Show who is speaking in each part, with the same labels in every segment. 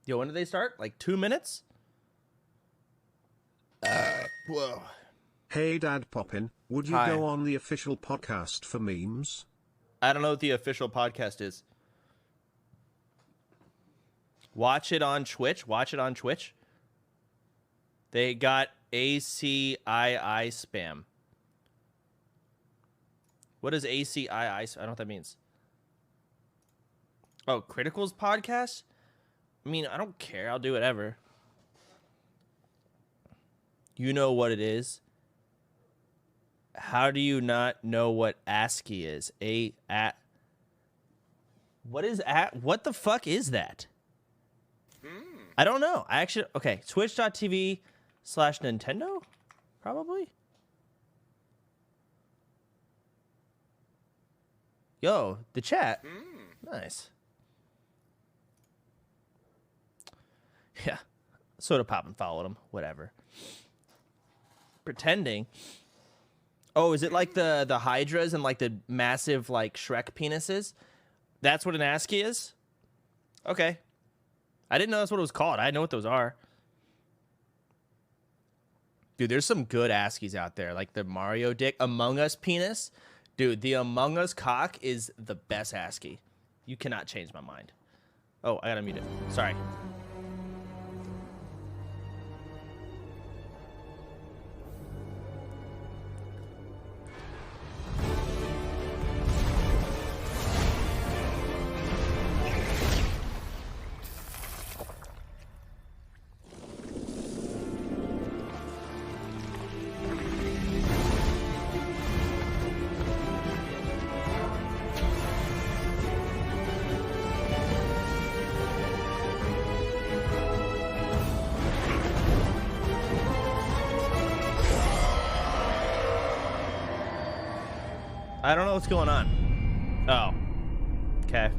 Speaker 1: Yo, when did they start? Like 2 minutes? Whoa.
Speaker 2: Hey, Dad Poppin, would you go on the official podcast for memes?
Speaker 1: I don't know what the official podcast is. Watch it on Twitch. Watch it on Twitch. They got ACII spam. What is ACII? I don't know what that means. Oh, Critical's podcast? I mean, I don't care. I'll do whatever. You know what it is. How do you not know what ASCII is? What is what the fuck is that? I don't know. I actually, okay. Twitch.tv/Nintendo? Probably. Yo, the chat. Nice. Yeah. Sodapoppin followed him. Whatever. Pretending. Oh, is it like the hydras and like the massive like Shrek penises? That's what an ASCII is? Okay. I didn't know that's what it was called. I know what those are. Dude, there's some good ASCIIs out there. Like the Mario dick. Among Us penis. Dude, the Among Us cock is the best ASCII. You cannot change my mind. Oh, I gotta mute it. Sorry. I don't know what's going on. Oh. Okay.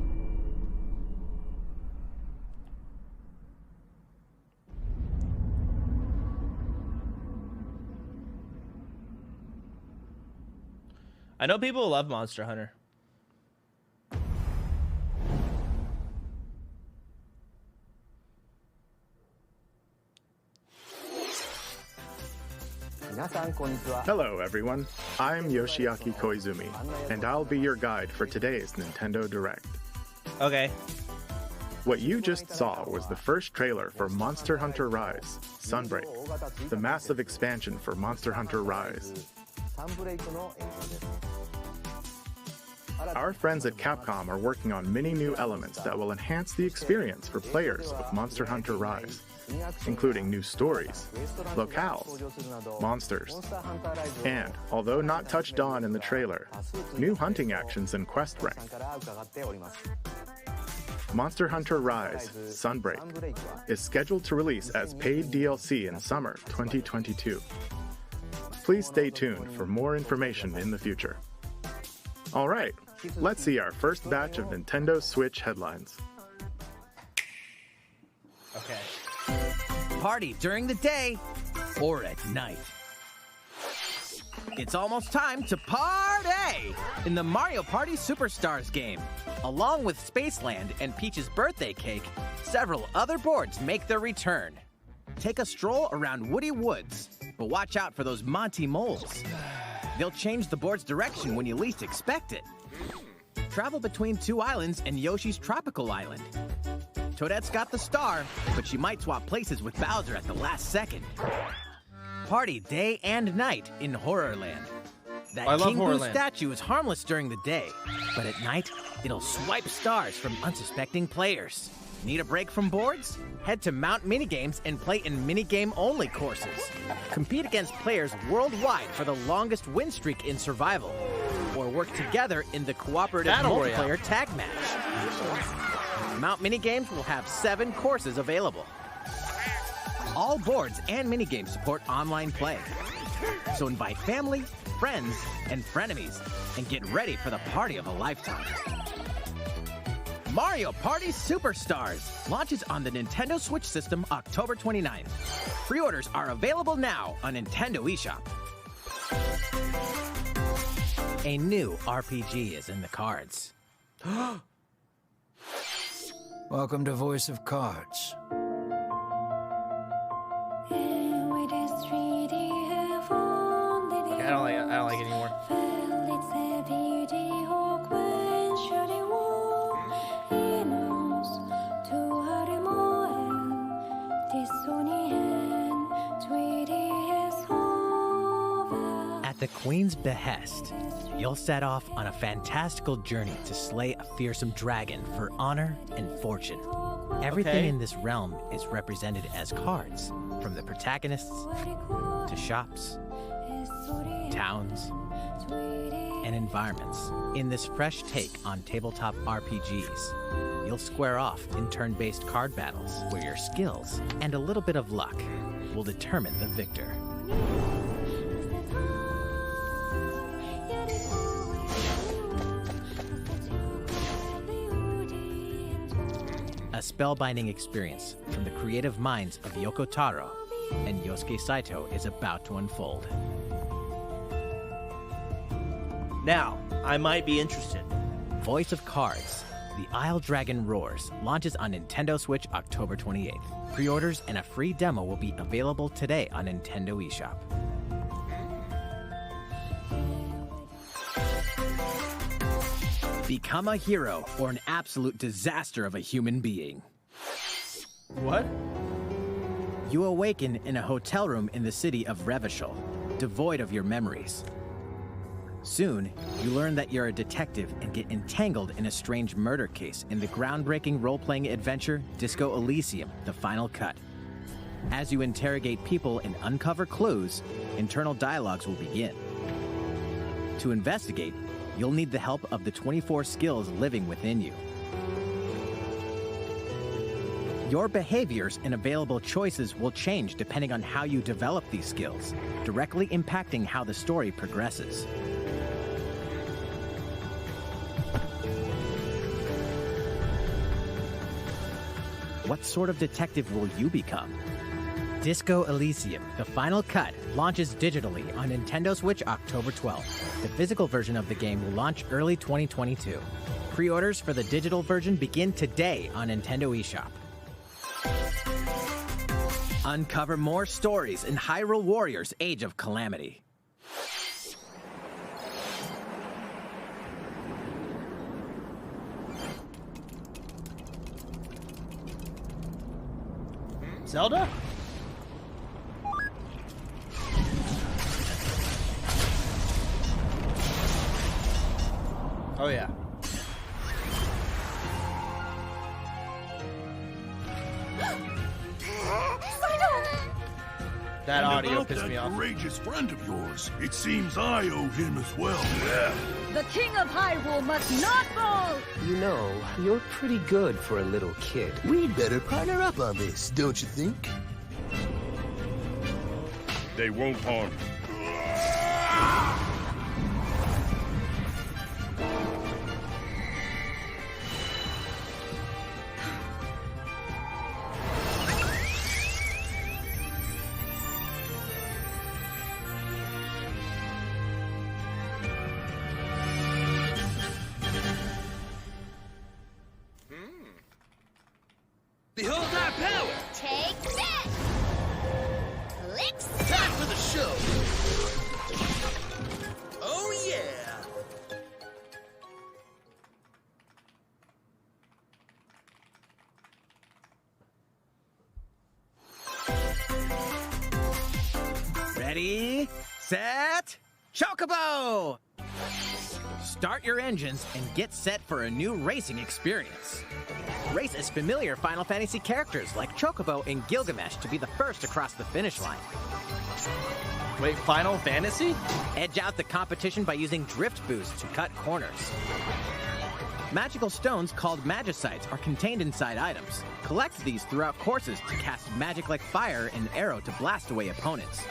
Speaker 1: I know people love Monster Hunter.
Speaker 3: Hello everyone, I'm Yoshiaki Koizumi, and I'll be your guide for today's Nintendo Direct.
Speaker 1: Okay.
Speaker 3: What you just saw was the first trailer for Monster Hunter Rise, Sunbreak, the massive expansion for Monster Hunter Rise. Our friends at Capcom are working on many new elements that will enhance the experience for players of Monster Hunter Rise, including new stories, locales, monsters, and, although not touched on in the trailer, new hunting actions and quest rank. Monster Hunter Rise, Sunbreak, is scheduled to release as paid DLC in summer 2022. Please stay tuned for more information in the future. Alright, let's see our first batch of Nintendo Switch headlines.
Speaker 1: Okay.
Speaker 4: Party during the day or at night. It's almost time to party in the Mario Party Superstars game. Along with Spaceland and Peach's birthday cake, several other boards make their return. Take a stroll around Woody Woods, but watch out for those Monty moles. They'll change the board's direction when you least expect it. Travel between 2 islands and Yoshi's tropical island. Toadette's got the star, but she might swap places with Bowser at the last second. Party day and night in Horrorland. That King Boo statue is harmless during the day, but at night, it'll swipe stars from unsuspecting players. Need a break from boards? Head to Mount Minigames and play in minigame-only courses. Compete against players worldwide for the longest win streak in survival, or work together in the cooperative multiplayer tag match. Mount Minigames will have 7 courses available. All boards and minigames support online play. So invite family, friends, and frenemies, and get ready for the party of a lifetime. Mario Party Superstars launches on the Nintendo Switch system October 29th. Pre-orders are available now on Nintendo eShop. A new RPG is in the cards.
Speaker 5: Welcome to Voice of Cards.
Speaker 1: Okay, I don't like it anymore.
Speaker 4: At the Queen's behest, you'll set off on a fantastical journey to slay a fearsome dragon for honor and fortune. Everything in this realm is represented as cards, from the protagonists to shops, towns, and environments. In this fresh take on tabletop RPGs, you'll square off in turn-based card battles where your skills and a little bit of luck will determine the victor. A spellbinding experience from the creative minds of Yoko Taro and Yosuke Saito is about to unfold.
Speaker 1: Now, I might be interested.
Speaker 4: Voice of Cards, The Isle Dragon Roars launches on Nintendo Switch October 28th. Pre-orders and a free demo will be available today on Nintendo eShop. Become a hero or an absolute disaster of a human being.
Speaker 1: What?
Speaker 4: You awaken in a hotel room in the city of Revachol, devoid of your memories. Soon, you learn that you're a detective and get entangled in a strange murder case in the groundbreaking role-playing adventure Disco Elysium: The Final Cut. As you interrogate people and uncover clues, internal dialogues will begin. To investigate, you'll need the help of the 24 skills living within you. Your behaviors and available choices will change depending on how you develop these skills, directly impacting how the story progresses. What sort of detective will you become? Disco Elysium: The Final Cut launches digitally on Nintendo Switch October 12th. The physical version of the game will launch early 2022. Pre-orders for the digital version begin today on Nintendo eShop. Uncover more stories in Hyrule Warriors: Age of Calamity.
Speaker 1: Zelda? Oh yeah. That audio pissed me off.
Speaker 6: Courageous friend of yours. It seems I owe him as well. Yeah.
Speaker 7: The King of Hyrule must not fall!
Speaker 8: You know, you're pretty good for a little kid.
Speaker 9: We'd better partner up on this, don't you think?
Speaker 6: They won't harm you.
Speaker 9: Behold our power!
Speaker 10: Take that! Licks!
Speaker 9: Time for the show! Oh yeah!
Speaker 4: Ready, set, Chocobo! Start your engines and get set for a new racing experience. Race as familiar Final Fantasy characters like Chocobo and Gilgamesh to be the first across the finish line.
Speaker 1: Wait, Final Fantasy?
Speaker 4: Edge out the competition by using drift boost to cut corners. Magical stones called Magicites are contained inside items. Collect these throughout courses to cast magic like fire and arrow to blast away opponents.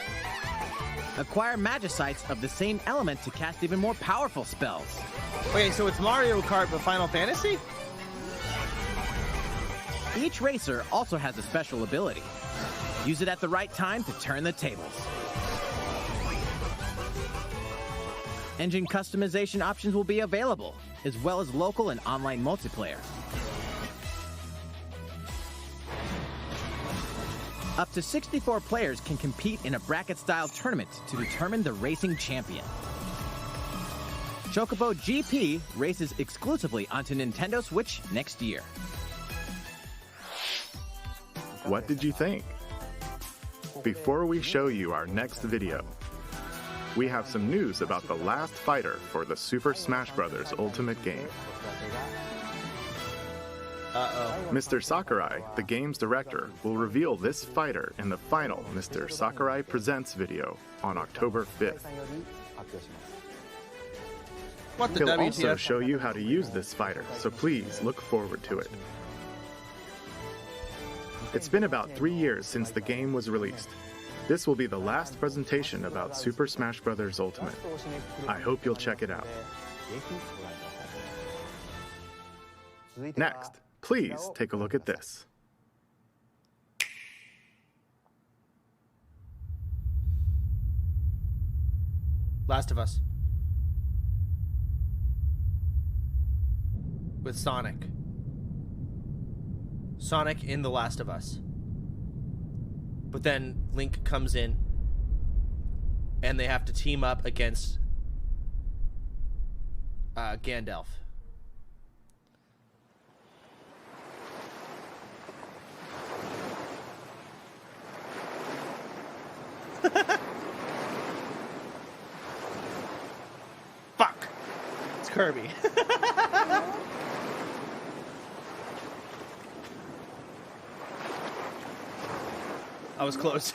Speaker 4: Acquire Magicites of the same element to cast even more powerful spells.
Speaker 1: Okay, so it's Mario Kart but Final Fantasy?
Speaker 4: Each racer also has a special ability. Use it at the right time to turn the tables. Engine customization options will be available, as well as local and online multiplayer. Up to 64 players can compete in a bracket-style tournament to determine the racing champion. Chocobo GP races exclusively onto Nintendo Switch next year.
Speaker 3: What did you think? Before we show you our next video, we have some news about the last fighter for the Super Smash Bros. Ultimate game. Mr. Sakurai, the game's director, will reveal this fighter in the final Mr. Sakurai Presents video on October 5th.
Speaker 1: What the
Speaker 3: He'll
Speaker 1: WTF?
Speaker 3: also show you how to use this fighter, so please look forward to it. It's been about 3 years since the game was released. This will be the last presentation about Super Smash Bros. Ultimate. I hope you'll check it out. Next, please take a look at this.
Speaker 1: Last of Us. With Sonic. Sonic in The Last of Us. But then Link comes in and they have to team up against Gandalf. Fuck. It's Kirby. I was close.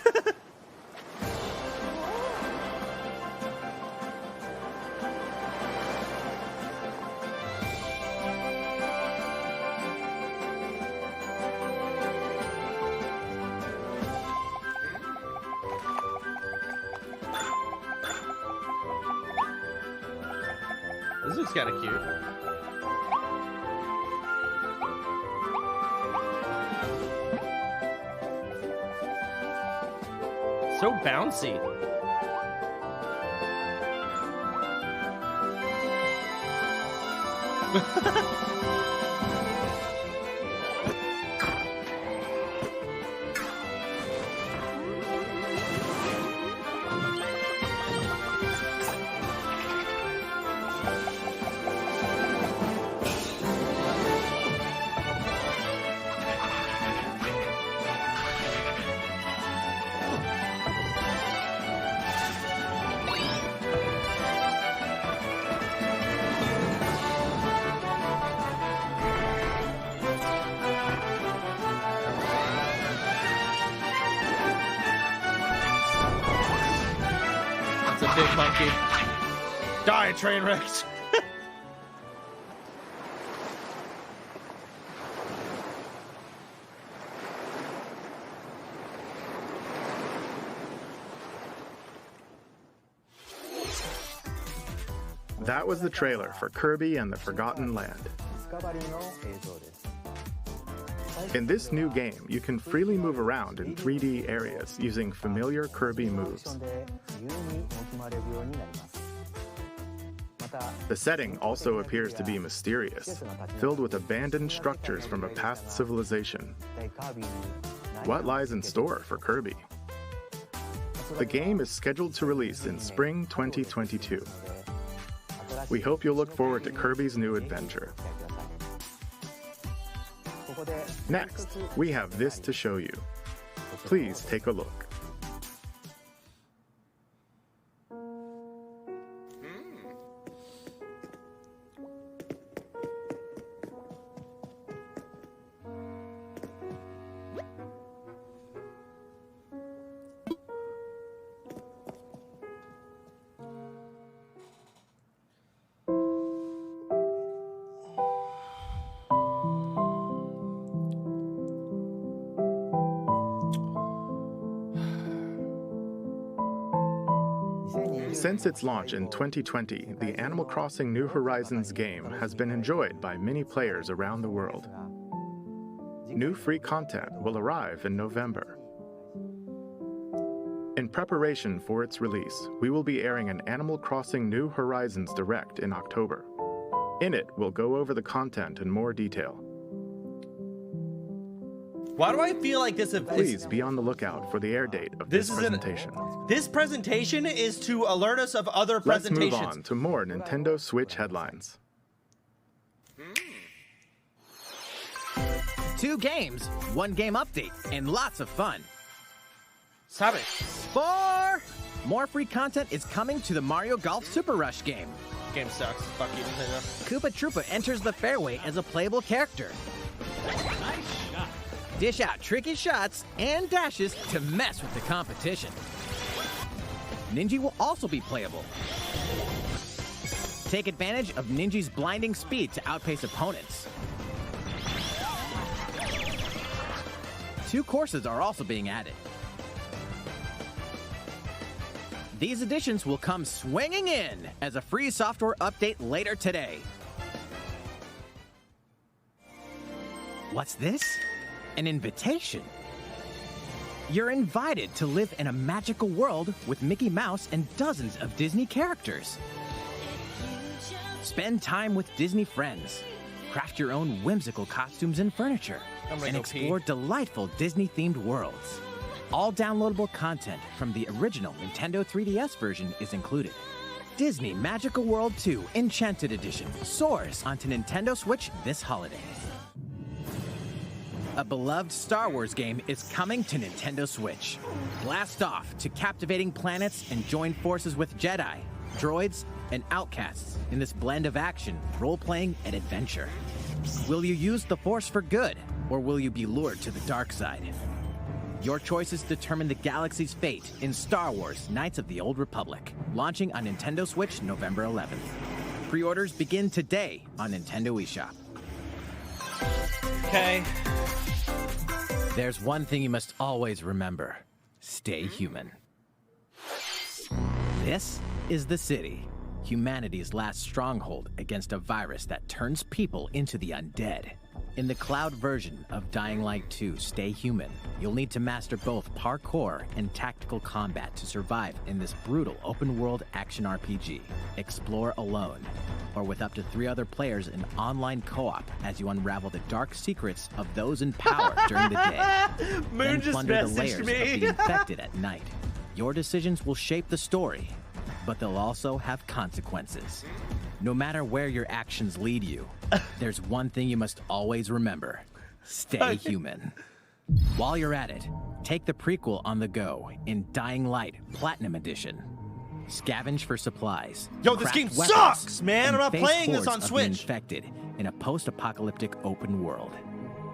Speaker 1: This looks kind of cute. So bouncy. Big monkey. Die, train wrecks.
Speaker 3: That was the trailer for Kirby and the Forgotten Land. In this new game, you can freely move around in 3D areas using familiar Kirby moves. The setting also appears to be mysterious, filled with abandoned structures from a past civilization. What lies in store for Kirby? The game is scheduled to release in spring 2022. We hope you'll look forward to Kirby's new adventure. Next, we have this to show you. Please take a look. Since its launch in 2020, the Animal Crossing New Horizons game has been enjoyed by many players around the world. New free content will arrive in November. In preparation for its release, we will be airing an Animal Crossing New Horizons Direct in October. In it, we'll go over the content in more detail.
Speaker 1: Why do I feel like this?
Speaker 3: Please be on the lookout for the air date of this presentation.
Speaker 1: This presentation is to alert us of other presentations.
Speaker 3: Let's move on to more Nintendo Switch headlines.
Speaker 4: 2 games, 1 game update, and lots of fun.
Speaker 1: Stop it.
Speaker 4: 4 more free content is coming to the Mario Golf Super Rush game.
Speaker 1: Game sucks. Fuck you, Nintendo.
Speaker 4: Koopa Troopa enters the fairway as a playable character. Dish out tricky shots and dashes to mess with the competition. Ninja will also be playable. Take advantage of Ninja's blinding speed to outpace opponents. 2 courses are also being added. These additions will come swinging in as a free software update later today. What's this? An invitation. You're invited to live in a magical world with Mickey Mouse and dozens of Disney characters. Spend time with Disney friends. Craft your own whimsical costumes and furniture. And explore delightful Disney-themed worlds. All downloadable content from the original Nintendo 3DS version is included. Disney Magical World 2 Enchanted Edition soars onto Nintendo Switch this holiday. A beloved Star Wars game is coming to Nintendo Switch. Blast off to captivating planets and join forces with Jedi, droids, and outcasts in this blend of action, role-playing, and adventure. Will you use the Force for good, or will you be lured to the dark side? Your choices determine the galaxy's fate in Star Wars Knights of the Old Republic, launching on Nintendo Switch November 11th. Pre-orders begin today on Nintendo eShop.
Speaker 1: Okay.
Speaker 4: There's one thing you must always remember. Stay human. This is the city, humanity's last stronghold against a virus that turns people into the undead. In the cloud version of Dying Light 2 Stay Human, you'll need to master both parkour and tactical combat to survive in this brutal open-world action RPG. Explore alone, or with up to 3 other players in online co-op as you unravel the dark secrets of those in power during the day.
Speaker 1: Moon
Speaker 4: then
Speaker 1: just
Speaker 4: plunder the
Speaker 1: messaged
Speaker 4: layers
Speaker 1: me.
Speaker 4: of the infected at night. Your decisions will shape the story, but they'll also have consequences. No matter where your actions lead you, there's one thing you must always remember. Stay human. While you're at it, take the prequel on the go in Dying Light Platinum Edition. Scavenge for supplies.
Speaker 1: Yo, this
Speaker 4: craft
Speaker 1: game
Speaker 4: weapons,
Speaker 1: sucks, man.
Speaker 4: and
Speaker 1: I'm not
Speaker 4: face
Speaker 1: playing this
Speaker 4: hordes
Speaker 1: on
Speaker 4: of the
Speaker 1: Switch.
Speaker 4: Infected in a post-apocalyptic open world.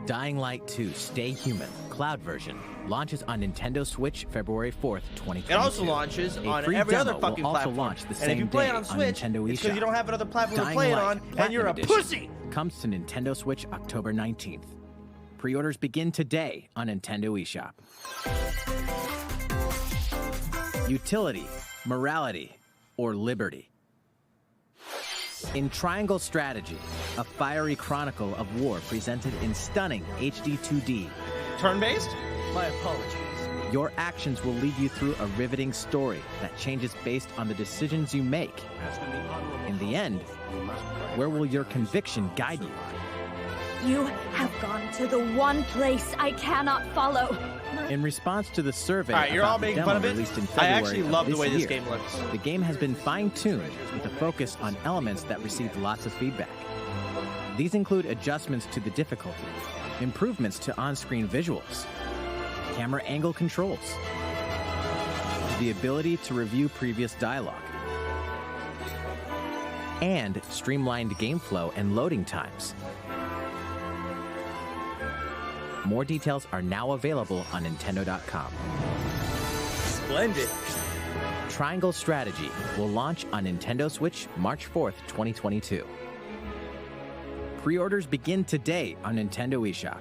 Speaker 4: Dying Light 2 Stay Human Cloud version launches on Nintendo Switch February 4th, 2022.
Speaker 1: It also launches
Speaker 4: A
Speaker 1: on
Speaker 4: free
Speaker 1: every other
Speaker 4: demo
Speaker 1: fucking
Speaker 4: will also
Speaker 1: platform.
Speaker 4: launch the
Speaker 1: And
Speaker 4: same
Speaker 1: if you play
Speaker 4: day
Speaker 1: it on Switch,
Speaker 4: Nintendo
Speaker 1: it's
Speaker 4: eShop.
Speaker 1: because you don't have another platform to
Speaker 4: Dying
Speaker 1: play it
Speaker 4: Light
Speaker 1: on,
Speaker 4: Platinum
Speaker 1: and you're a
Speaker 4: Edition
Speaker 1: pussy.
Speaker 4: Comes to Nintendo Switch October 19th. Pre-orders begin today on Nintendo eShop. Utility, morality, or liberty. In Triangle Strategy, a fiery chronicle of war presented in stunning HD 2D.
Speaker 1: Turn-based?
Speaker 9: My apologies.
Speaker 4: Your actions will lead you through a riveting story that changes based on the decisions you make. In the end, where will your conviction guide you?
Speaker 7: You have gone to the one place I cannot follow.
Speaker 4: In response to the survey
Speaker 1: All right, you're all
Speaker 4: about the
Speaker 1: making
Speaker 4: demo
Speaker 1: fun of it.
Speaker 4: released in
Speaker 1: I
Speaker 4: February
Speaker 1: actually
Speaker 4: of
Speaker 1: love the
Speaker 4: this
Speaker 1: way this
Speaker 4: year,
Speaker 1: game looks.
Speaker 4: the game has been fine-tuned with a focus on elements that received lots of feedback. These include adjustments to the difficulty, improvements to on-screen visuals, camera angle controls, the ability to review previous dialogue, and streamlined game flow and loading times. More details are now available on Nintendo.com.
Speaker 1: Splendid.
Speaker 4: Triangle Strategy will launch on Nintendo Switch March 4th, 2022. Pre-orders begin today on Nintendo eShop.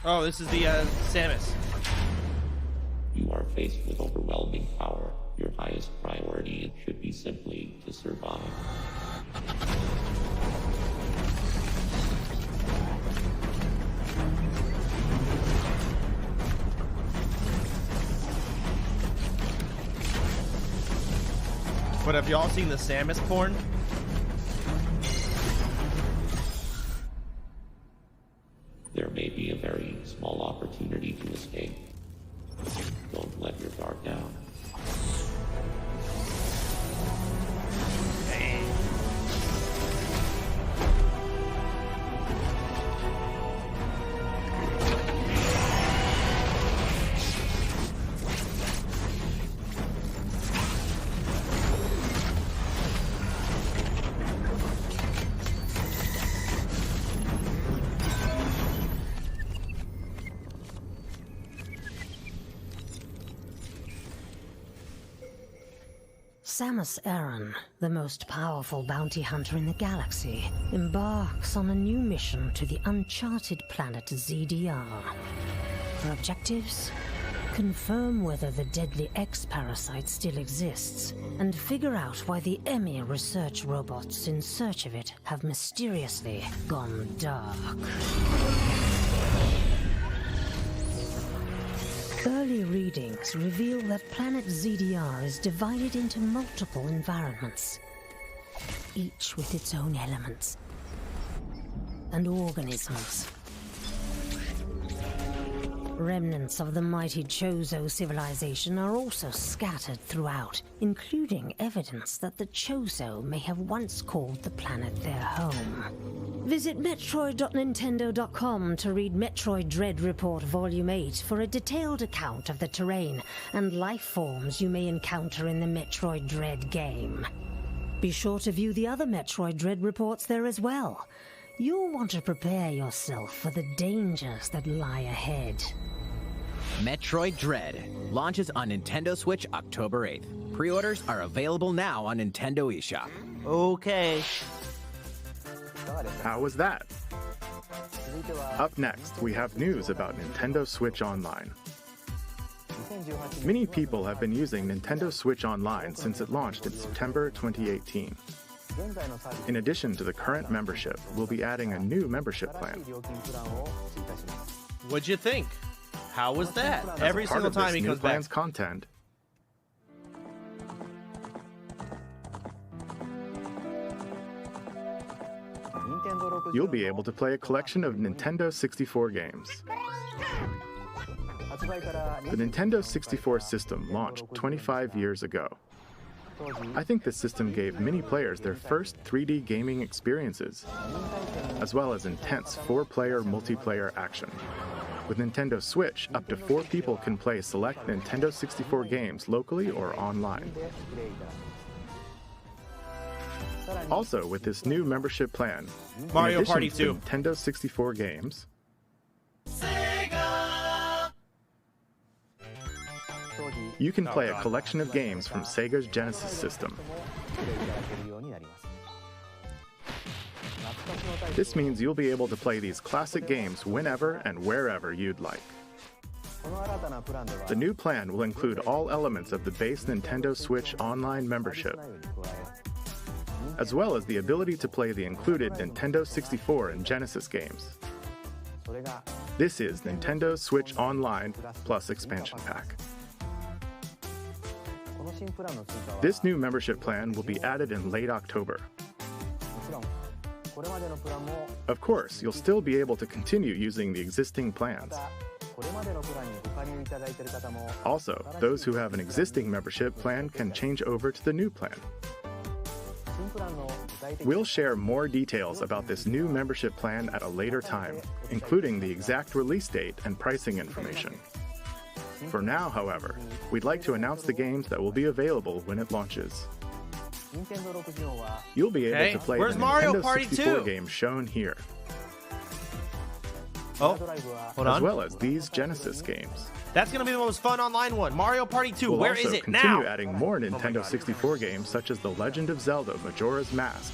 Speaker 1: Oh, this is the Samus.
Speaker 11: You are faced with overwhelming power. Your highest priority should be simply to survive.
Speaker 1: But have y'all seen the Samus porn?
Speaker 11: There may be a very small opportunity to escape. Don't let your guard down.
Speaker 12: Samus Aran, the most powerful bounty hunter in the galaxy, embarks on a new mission to the uncharted planet ZDR. Her objectives? Confirm whether the deadly X-parasite still exists, and figure out why the Emmy research robots in search of it have mysteriously gone dark. Early readings reveal that planet ZDR is divided into multiple environments, each with its own elements and organisms. Remnants of the mighty Chozo civilization are also scattered throughout, including evidence that the Chozo may have once called the planet their home. Visit Metroid.Nintendo.com to read Metroid Dread Report Volume 8 for a detailed account of the terrain and life forms you may encounter in the Metroid Dread game. Be sure to view the other Metroid Dread reports there as well. You'll want to prepare yourself for the dangers that lie ahead.
Speaker 4: Metroid Dread launches on Nintendo Switch October 8th. Pre-orders are available now on Nintendo eShop.
Speaker 1: Okay.
Speaker 3: How was that? Up next, we have news about Nintendo Switch Online. Many people have been using Nintendo Switch Online since it launched in September 2018. In addition to the current membership, we'll be adding a new membership plan.
Speaker 1: What'd you think? How was that?
Speaker 3: As
Speaker 1: Every
Speaker 3: a part
Speaker 1: single
Speaker 3: of this
Speaker 1: time he
Speaker 3: new
Speaker 1: comes
Speaker 3: plan's
Speaker 1: back.
Speaker 3: content, you'll be able to play a collection of Nintendo 64 games. The Nintendo 64 system launched 25 years ago. I think this system gave many players their first 3D gaming experiences, as well as intense 4-player multiplayer action. With Nintendo Switch, up to 4 people can play select Nintendo 64 games locally or online. Also, with this new membership plan,
Speaker 1: Mario
Speaker 3: in addition
Speaker 1: Party
Speaker 3: to
Speaker 1: 2.
Speaker 3: Nintendo 64 games, you can play a collection of games from Sega's Genesis system. This means you'll be able to play these classic games whenever and wherever you'd like. The new plan will include all elements of the base Nintendo Switch Online membership, as well as the ability to play the included Nintendo 64 and Genesis games. This is Nintendo Switch Online plus Expansion Pack. This new membership plan will be added in late October. Of course, you'll still be able to continue using the existing plans. Also, those who have an existing membership plan can change over to the new plan. We'll share more details about this new membership plan at a later time, including the exact release date and pricing information. For now, however, we'd like to announce the games that will be available when it launches. You'll be able to play the
Speaker 1: Mario
Speaker 3: Nintendo
Speaker 1: Party
Speaker 3: 64
Speaker 1: 2?
Speaker 3: games shown here,
Speaker 1: Oh, hold on.
Speaker 3: as well as these Genesis games.
Speaker 1: That's gonna be the most fun online one. Mario Party 2.
Speaker 3: We'll
Speaker 1: Where
Speaker 3: also
Speaker 1: is it
Speaker 3: continue
Speaker 1: now?
Speaker 3: adding more Nintendo 64 games such as The Legend of Zelda Majora's Mask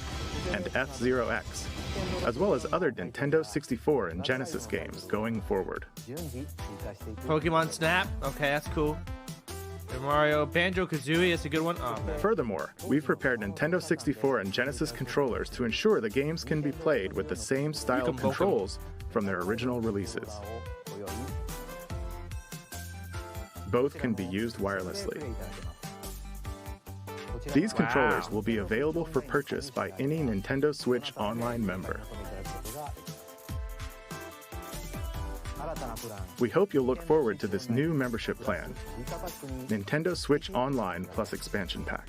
Speaker 3: and F-Zero X, as well as other Nintendo 64 and Genesis games going forward.
Speaker 1: Pokemon Snap. Okay, that's cool. Super Mario Banjo-Kazooie is a good one. Oh, man.
Speaker 3: Furthermore, we've prepared Nintendo 64 and Genesis controllers to ensure the games can be played with the same style of controls from their original releases. Both can be used wirelessly. These controllers will be available for purchase by any Nintendo Switch Online member. We hope you'll look forward to this new membership plan, Nintendo Switch Online Plus Expansion Pack.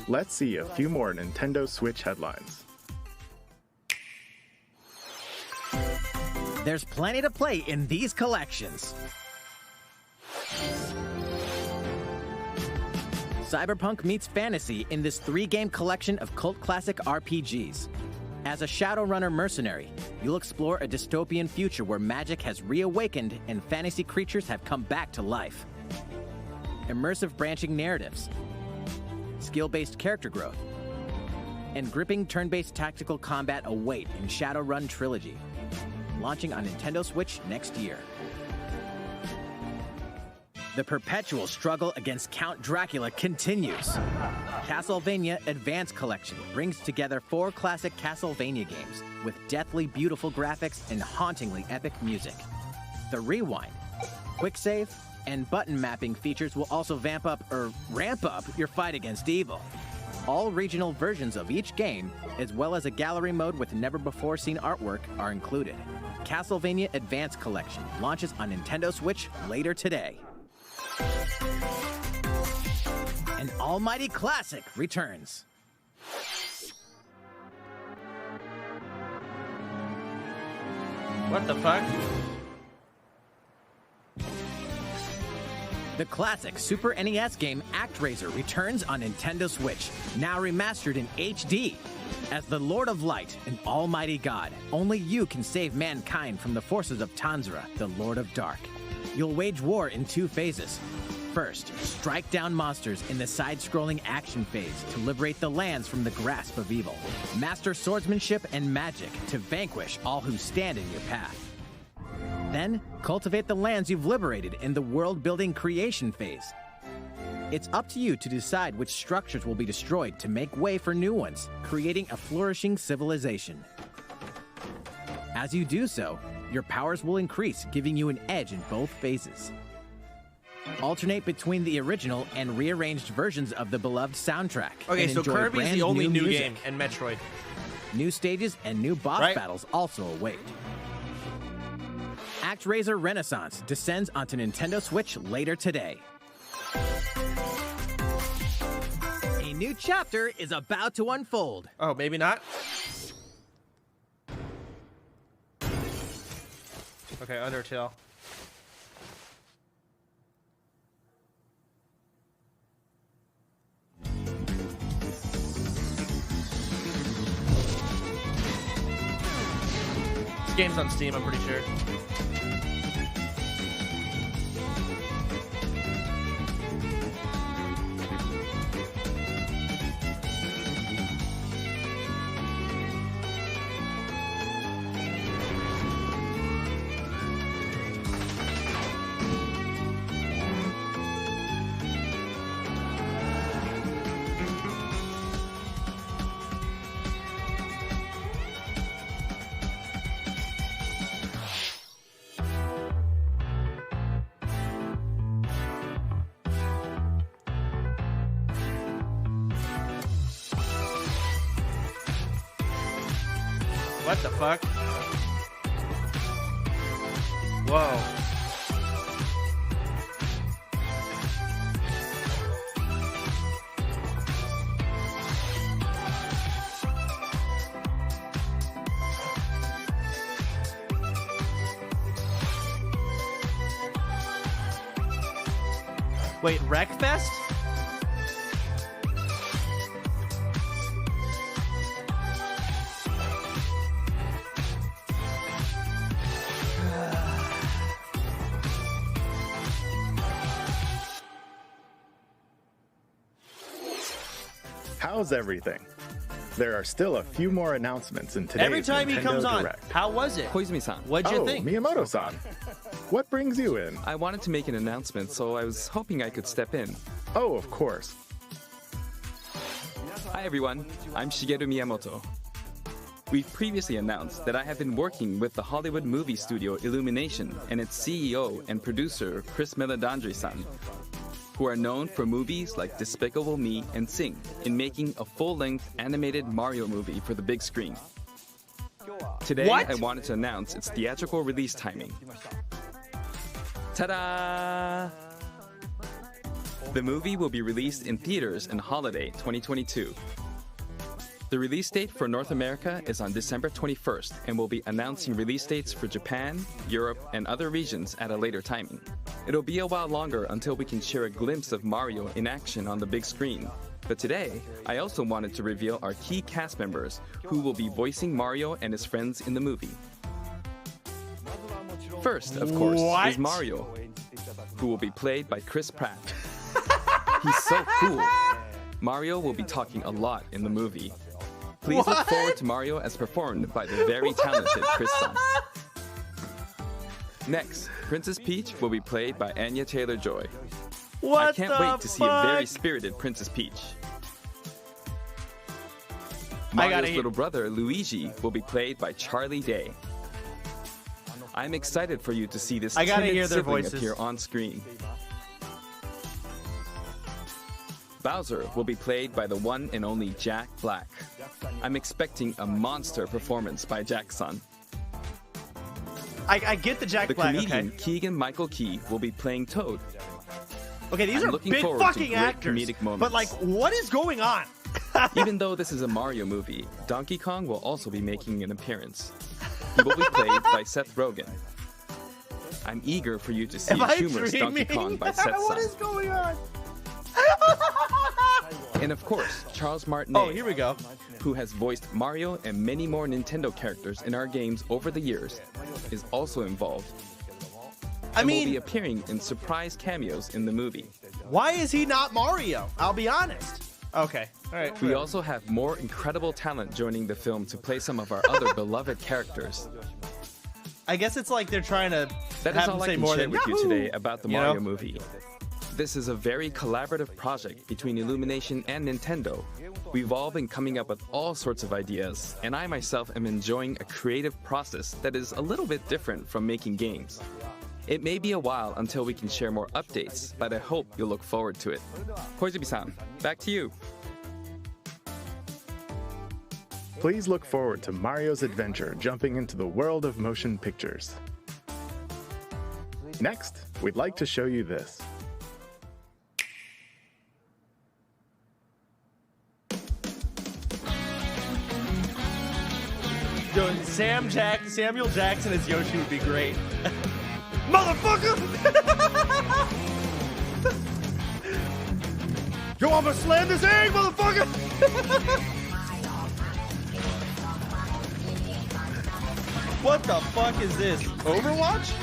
Speaker 3: Let's see a few more Nintendo Switch headlines.
Speaker 4: There's plenty to play in these collections. Cyberpunk meets fantasy in this 3-game collection of cult classic RPGs. As a Shadowrunner mercenary, you'll explore a dystopian future where magic has reawakened and fantasy creatures have come back to life. Immersive branching narratives, skill-based character growth, and gripping turn-based tactical combat await in Shadowrun Trilogy, launching on Nintendo Switch next year. The perpetual struggle against Count Dracula continues. Castlevania Advance Collection brings together 4 classic Castlevania games with deathly beautiful graphics and hauntingly epic music. The Rewind, Quick Save, and button mapping features will also ramp up your fight against evil. All regional versions of each game, as well as a gallery mode with never-before-seen artwork, are included. Castlevania Advance Collection launches on Nintendo Switch later today. An almighty classic returns.
Speaker 1: What the fuck?
Speaker 4: The classic Super NES game ActRaiser returns on Nintendo Switch, now remastered in HD. As the Lord of Light and Almighty God, only you can save mankind from the forces of Tanzra, the Lord of Dark. You'll wage war in 2 phases. First, strike down monsters in the side-scrolling action phase to liberate the lands from the grasp of evil. Master swordsmanship and magic to vanquish all who stand in your path. Then, cultivate the lands you've liberated in the world-building creation phase. It's up to you to decide which structures will be destroyed to make way for new ones, creating a flourishing civilization. As you do so, your powers will increase, giving you an edge in both phases. Alternate between the original and rearranged versions of the beloved soundtrack.
Speaker 1: Okay, so Kirby's the only new
Speaker 4: music.
Speaker 1: game, and Metroid.
Speaker 4: New stages and new boss battles also await. ActRaiser Renaissance descends onto Nintendo Switch later today. A new chapter is about to unfold.
Speaker 1: Oh, maybe not? Okay, Undertale. This game's on Steam, I'm pretty sure. What the fuck? Whoa. Wait, Wreckfest?
Speaker 3: How's everything? There are still a few more announcements in today's
Speaker 1: Every time he
Speaker 3: Nintendo
Speaker 1: comes on,
Speaker 3: Direct.
Speaker 1: how was it?
Speaker 13: Koizumi-san.
Speaker 1: What'd you think?
Speaker 3: Miyamoto-san. What brings you in?
Speaker 13: I wanted to make an announcement, so I was hoping I could step in.
Speaker 3: Oh, of course.
Speaker 13: Hi everyone, I'm Shigeru Miyamoto. We've previously announced that I have been working with the Hollywood movie studio Illumination and its CEO and producer Chris Meledandri-san. who are known for movies like Despicable Me and Sing in making a full-length animated Mario movie for the big screen. Today, I wanted to announce its theatrical release timing. Ta-da! The movie will be released in theaters in holiday 2022. The release date for North America is on December 21st, and we'll be announcing release dates for Japan, Europe, and other regions at a later timing. It'll be a while longer until we can share a glimpse of Mario in action on the big screen. But today, I also wanted to reveal our key cast members who will be voicing Mario and his friends in the movie. First, of course, is Mario, who will be played by Chris Pratt. He's so cool. Mario will be talking a lot in the movie. Please look forward to Mario as performed by the very talented Chris-san. Next, Princess Peach will be played by Anya Taylor-Joy. I can't wait to see a very spirited Princess Peach. Mario's little brother, Luigi, will be played by Charlie Day. I'm excited for you to see this timid sibling appear on screen. Bowser will be played by the one and only Jack Black. I'm expecting a monster performance by Jack-san.
Speaker 1: I get the Jack Black.
Speaker 13: The comedian Keegan-Michael Key will be playing Toad.
Speaker 1: Okay, these are big fucking actors. But like, what is going on?
Speaker 13: Even though this is a Mario movie, Donkey Kong will also be making an appearance. He will be played by Seth Rogen. I'm eager for you to see a humorous Donkey Kong by Seth-san.
Speaker 1: What is going on?
Speaker 13: And of course, Charles Martinet,
Speaker 1: here we go,
Speaker 13: who has voiced Mario and many more Nintendo characters in our games over the years, is also involved. Will be appearing in surprise cameos in the movie.
Speaker 1: Why is he not Mario? I'll be honest. Okay, all right.
Speaker 13: We also have more incredible talent joining the film to play some of our other beloved characters.
Speaker 1: I guess it's like they're trying to
Speaker 13: That is all I can share with you today about the Mario movie. This is a very collaborative project between Illumination and Nintendo. We've all been coming up with all sorts of ideas, and I myself am enjoying a creative process that is a little bit different from making games. It may be a while until we can share more updates, but I hope you'll look forward to it. Koizumi-san, back to you.
Speaker 3: Please look forward to Mario's adventure jumping into the world of motion pictures. Next, we'd like to show you this.
Speaker 1: Dude, Samuel Jackson as Yoshi would be great. Motherfucker! Yo, I'ma slam this egg, motherfucker! What the fuck is this? Overwatch?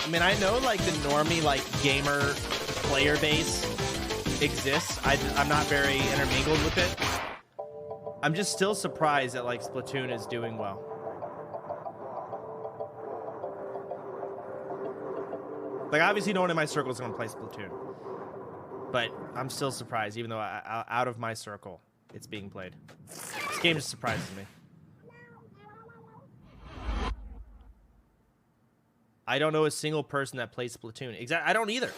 Speaker 1: I mean, I know like the normie like gamer player base exists. I'm not very intermingled with it. I'm just still surprised that like Splatoon is doing well. Like obviously no one in my circle is going to play Splatoon. But I'm still surprised, even though out of my circle, it's being played. This game just surprises me. I don't know a single person that plays Splatoon. I don't either.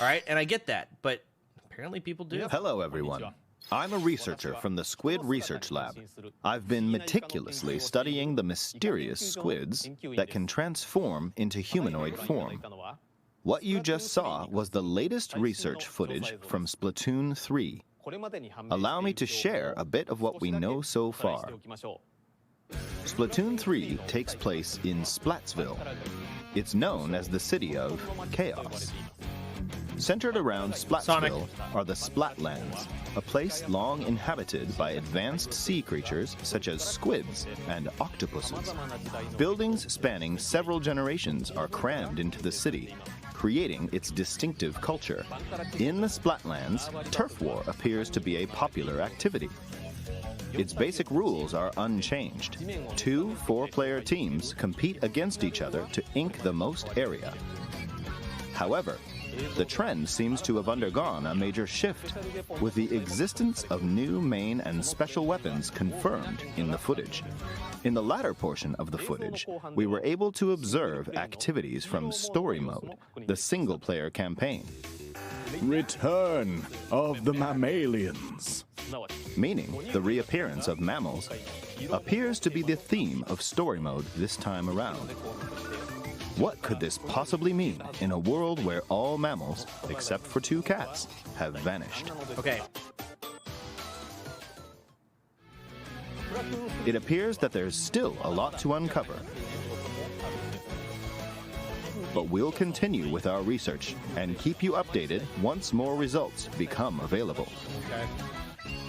Speaker 1: All right, and I get that, but apparently people do.
Speaker 14: Hello, everyone. I'm a researcher from the Squid Research Lab. I've been meticulously studying the mysterious squids that can transform into humanoid form. What you just saw was the latest research footage from Splatoon 3. Allow me to share a bit of what we know so far. Splatoon 3 takes place in Splatsville. It's known as the City of Chaos. Centered around Splatsville are the Splatlands, a place long inhabited by advanced sea creatures such as squids and octopuses. Buildings spanning several generations are crammed into the city, creating its distinctive culture. In the Splatlands, turf war appears to be a popular activity. Its basic rules are unchanged. 2 4-player teams compete against each other to ink the most area. However, the trend seems to have undergone a major shift, with the existence of new main and special weapons confirmed in the footage. In the latter portion of the footage, we were able to observe activities from Story Mode, the single-player campaign.
Speaker 15: Return of the mammalians.
Speaker 14: Meaning the reappearance of mammals appears to be the theme of Story Mode this time around. What could this possibly mean in a world where all mammals, except for 2 cats, have vanished?
Speaker 1: Okay.
Speaker 14: It appears that there's still a lot to uncover. But we'll continue with our research and keep you updated once more results become available.
Speaker 1: Okay.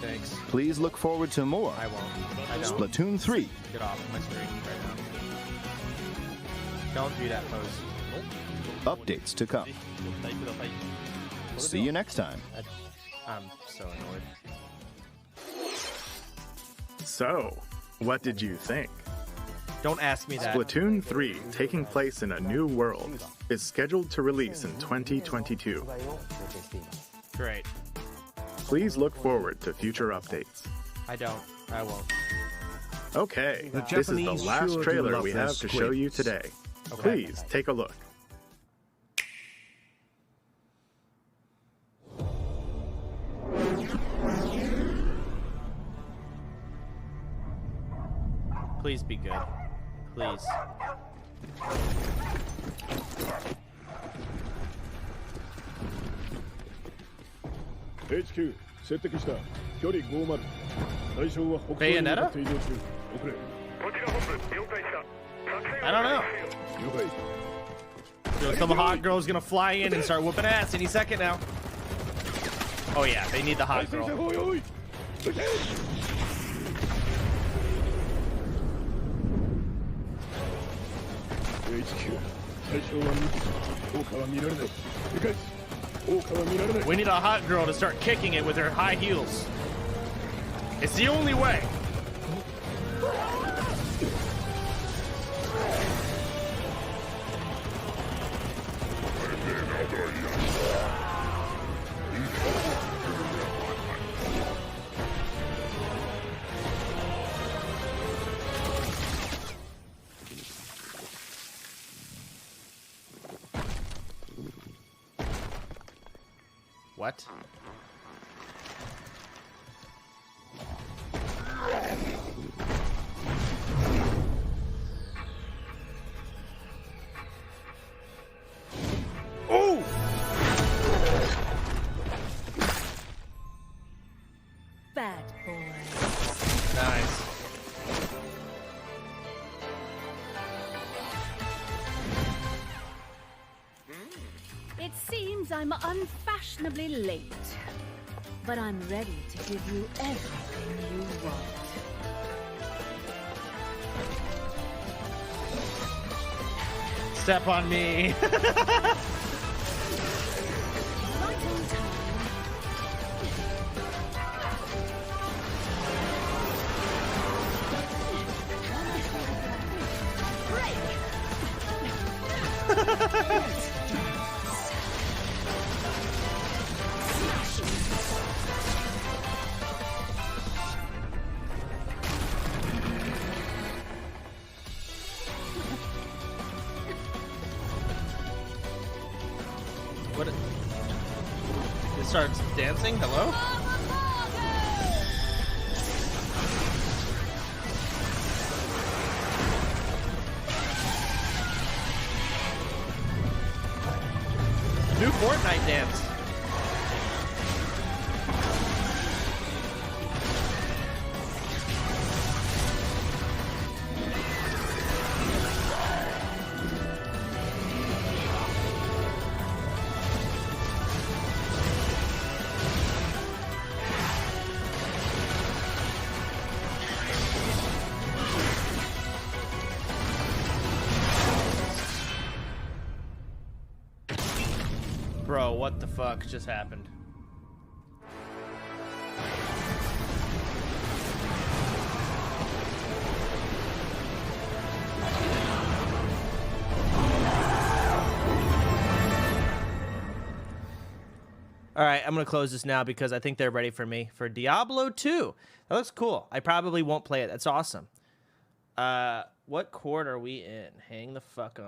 Speaker 1: Thanks.
Speaker 14: Please look forward to more.
Speaker 1: I won't. I don't.
Speaker 14: Splatoon 3.
Speaker 1: Get off my screen right now. Don't do that pose.
Speaker 14: Updates to come. See you next time.
Speaker 1: I'm so annoyed.
Speaker 3: So, what did you think?
Speaker 1: Don't ask me that.
Speaker 3: Splatoon 3, taking place in a new world, is scheduled to release in 2022.
Speaker 1: Great.
Speaker 3: Please look forward to future updates.
Speaker 1: I don't. I won't.
Speaker 3: Okay, this is the last trailer we have to show you today.
Speaker 1: Okay.
Speaker 3: Please take a look.
Speaker 1: Please be good. Please.
Speaker 6: HQ 接敵した距離50対象は北東に向かって移動中遅れ
Speaker 1: I don't know. Yo, some hot girl's gonna fly in and start whooping ass any second now. Oh yeah, they need the hot girl. We need a hot girl to start kicking it with her high heels. It's the only way. What? Oh!
Speaker 7: Bad boy.
Speaker 1: Nice.
Speaker 7: It seems I'm unfashionably late, but I'm ready to give you everything you want.
Speaker 1: Step on me.
Speaker 7: Right on time.
Speaker 1: What? It starts dancing? Hello? Fortnite dance. Bro, what the fuck just happened? All right, I'm going to close this now because I think they're ready for me for Diablo 2. That looks cool. I probably won't play it. That's awesome. What chord are we in? Hang the fuck on.